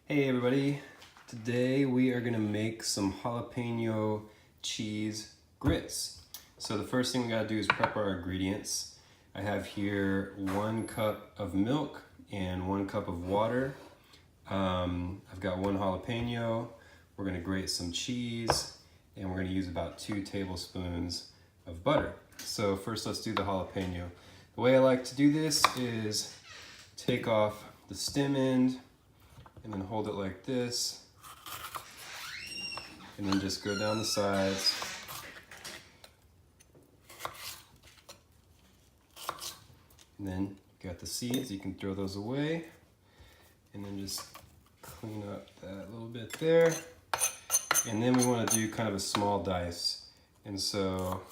Hey everybody, today we are gonna make some jalapeno cheese grits. So the first thing we gotta do is prep our ingredients. I have here 1 cup of milk and 1 cup of water. I've got 1 jalapeno. We're gonna grate some cheese and we're gonna use about 2 tablespoons of butter. So first let's do the jalapeno. The way I like to do this is take off the stem end and then hold it like this, and then just go down the sides. And then you got the seeds, you can throw those away, and then just clean up that little bit there. And then we want to do kind of a small dice, and so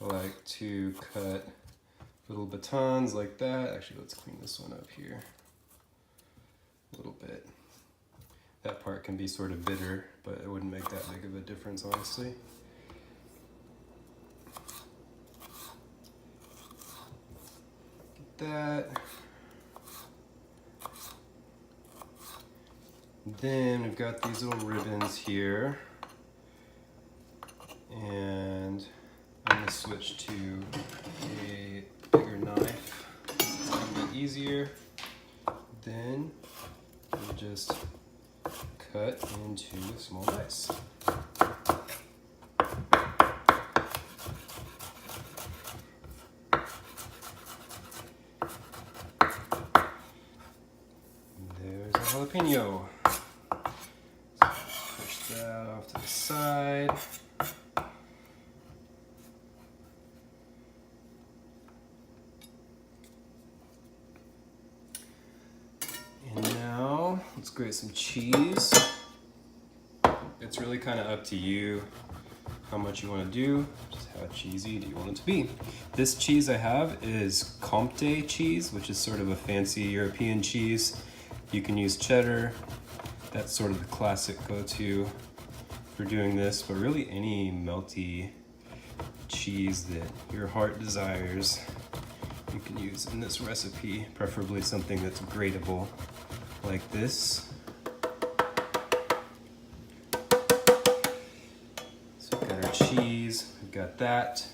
I like to cut little batons like that. Actually, let's clean this one up here a little bit. That part can be sort of bitter, but it wouldn't make that big of a difference, honestly. Get that. Then we've got these little ribbons here, and I'm gonna switch to a bigger knife. It's a little bit easier. Then we just cut into small dice. There's a jalapeno. Push that off to the side. And now let's grate some cheese. It's really kind of up to you how much you want to do. Just how cheesy do you want it to be. This cheese I have is Comte cheese, which is sort of a fancy European cheese. You can use cheddar. That's sort of the classic go-to for doing this, but really any melty cheese that your heart desires, you can use in this recipe, preferably something that's grateable like this. So we've got our cheese, we've got that.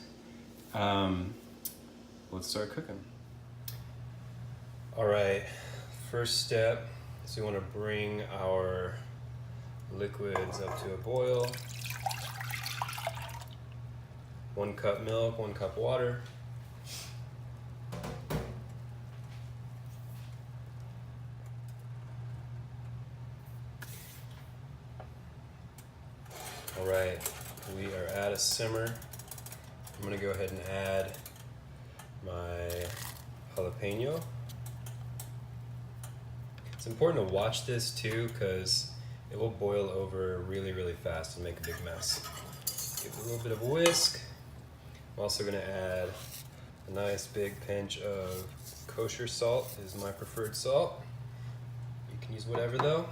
Let's start cooking. All right, first step is we want to bring our liquids up to a boil. 1 cup milk, 1 cup water. All right, we are at a simmer. I'm gonna go ahead and add my jalapeno. It's important to watch this too, because it will boil over really, really fast and make a big mess. Give it a little bit of a whisk. I'm also gonna add a nice big pinch of kosher salt. This is my preferred salt. You can use whatever though.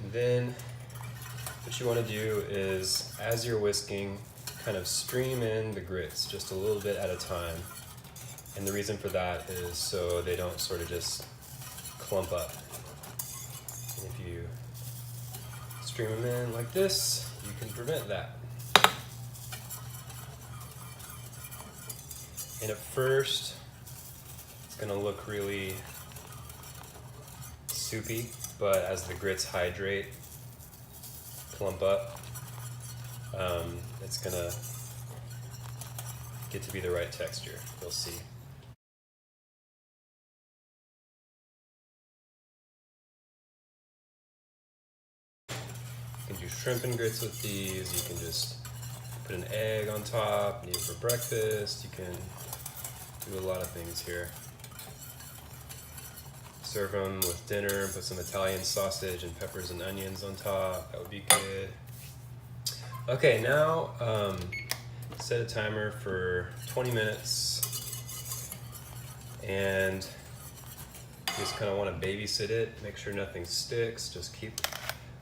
And then what you want to do is, as you're whisking, kind of stream in the grits just a little bit at a time. And the reason for that is so they don't sort of just clump up. And if you stream them in like this, you can prevent that. And at first, it's going to look really soupy, but as the grits hydrate, plump up, it's gonna get to be the right texture. You'll see. You can do shrimp and grits with these. You can just put an egg on top and eat it for breakfast. You can do a lot of things here. Serve them with dinner, put some Italian sausage and peppers and onions on top. That would be good. Okay, now set a timer for 20 minutes and just kind of want to babysit it. Make sure nothing sticks. Just keep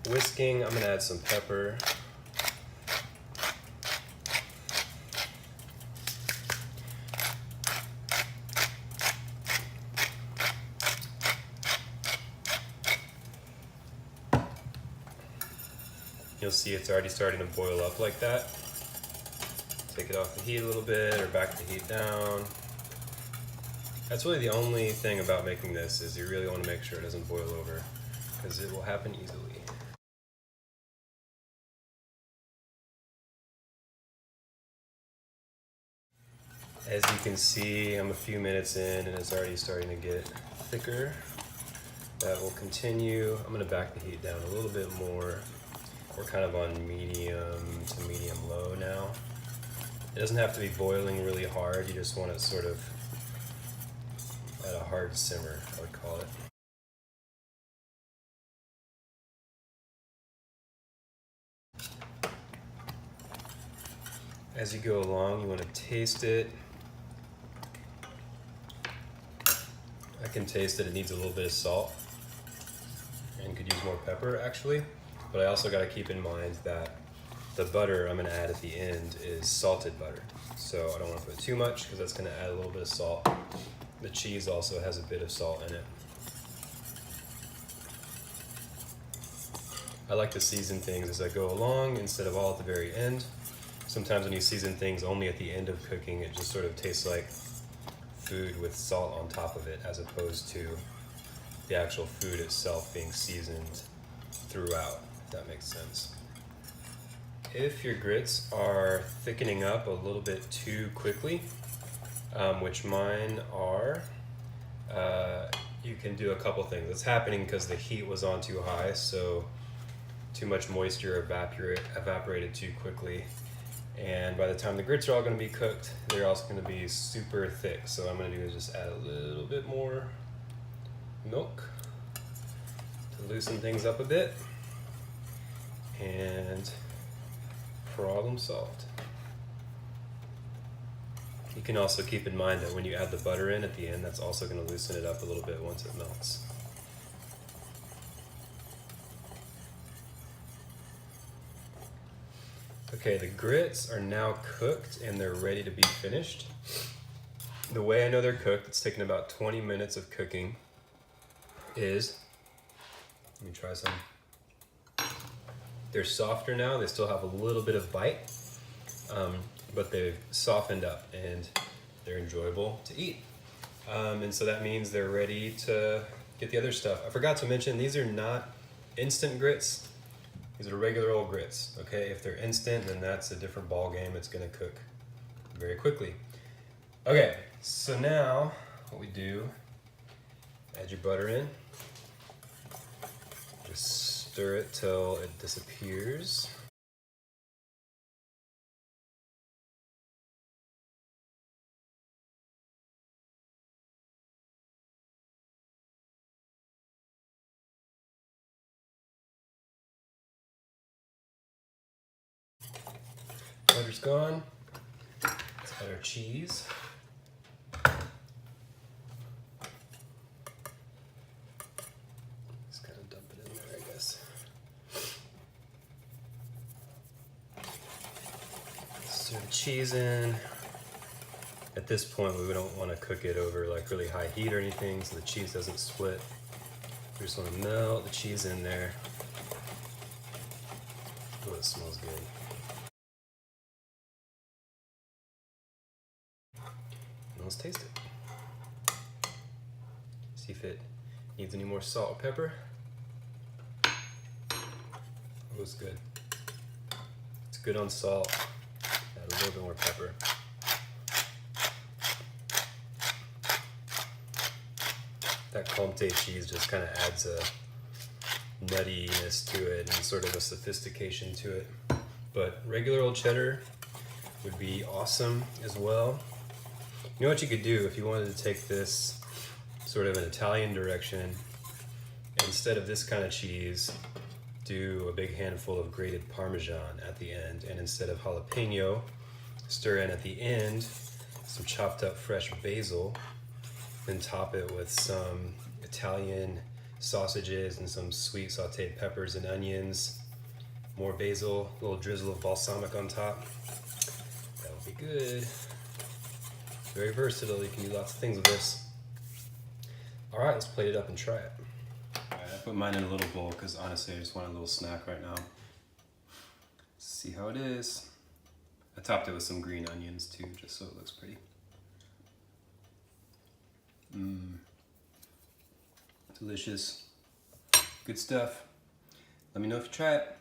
whisking. I'm going to add some pepper. You'll see it's already starting to boil up like that. Take it off the heat a little bit or back the heat down. That's really the only thing about making this, is you really want to make sure it doesn't boil over, because it will happen easily. As you can see, I'm a few minutes in and it's already starting to get thicker. That will continue. I'm going to back the heat down a little bit more. We're kind of on medium to medium low now. It doesn't have to be boiling really hard, you just want it sort of at a hard simmer, I would call it. As you go along, you want to taste it. I can taste that it needs a little bit of salt and could use more pepper actually, but I also got to keep in mind that the butter I'm going to add at the end is salted butter, so I don't want to put too much because that's going to add a little bit of salt. The cheese also has a bit of salt in it. I like to season things as I go along instead of all at the very end. Sometimes when you season things only at the end of cooking, it just sort of tastes like food with salt on top of it, as opposed to the actual food itself being seasoned throughout, if that makes sense. If your grits are thickening up a little bit too quickly, which mine are, you can do a couple things. It's happening because the heat was on too high, so too much moisture evaporated too quickly. And by the time the grits are all going to be cooked, they're also going to be super thick. So what I'm going to do is just add a little bit more milk to loosen things up a bit. And problem solved. You can also keep in mind that when you add the butter in at the end, that's also going to loosen it up a little bit once it melts. Okay, the grits are now cooked and they're ready to be finished. The way I know they're cooked, it's taken about 20 minutes of cooking, is, let me try some. They're softer now, they still have a little bit of bite, but they've softened up and they're enjoyable to eat. And so that means they're ready to get the other stuff. I forgot to mention, these are not instant grits. These are regular old grits, okay? If they're instant, then that's a different ball game. It's gonna cook very quickly. Okay, so now what we do, add your butter in. Just stir it till it disappears. Butter's gone. Let's add our cheese. Just kind of dump it in there, I guess. Stir the cheese in. At this point, we don't want to cook it over like really high heat or anything, so the cheese doesn't split. We just want to melt the cheese in there. Oh, it smells good. Let's taste it. See if it needs any more salt or pepper. Oh, it's good. It's good on salt. Add a little bit more pepper. That Comte cheese just kind of adds a nuttiness to it and sort of a sophistication to it. But regular old cheddar would be awesome as well. You know what you could do if you wanted to take this sort of an Italian direction, instead of this kind of cheese, do a big handful of grated Parmesan at the end, and instead of jalapeno, stir in at the end some chopped up fresh basil, then top it with some Italian sausages and some sweet sauteed peppers and onions, more basil, a little drizzle of balsamic on top. That would be good. Very versatile, you can do lots of things with this. All right, let's plate it up and try it. All right, I put mine in a little bowl because honestly I just want a little snack right now. see how it is. I topped it with some green onions too, just so it looks pretty. Delicious. Good stuff. Let me know if you try it.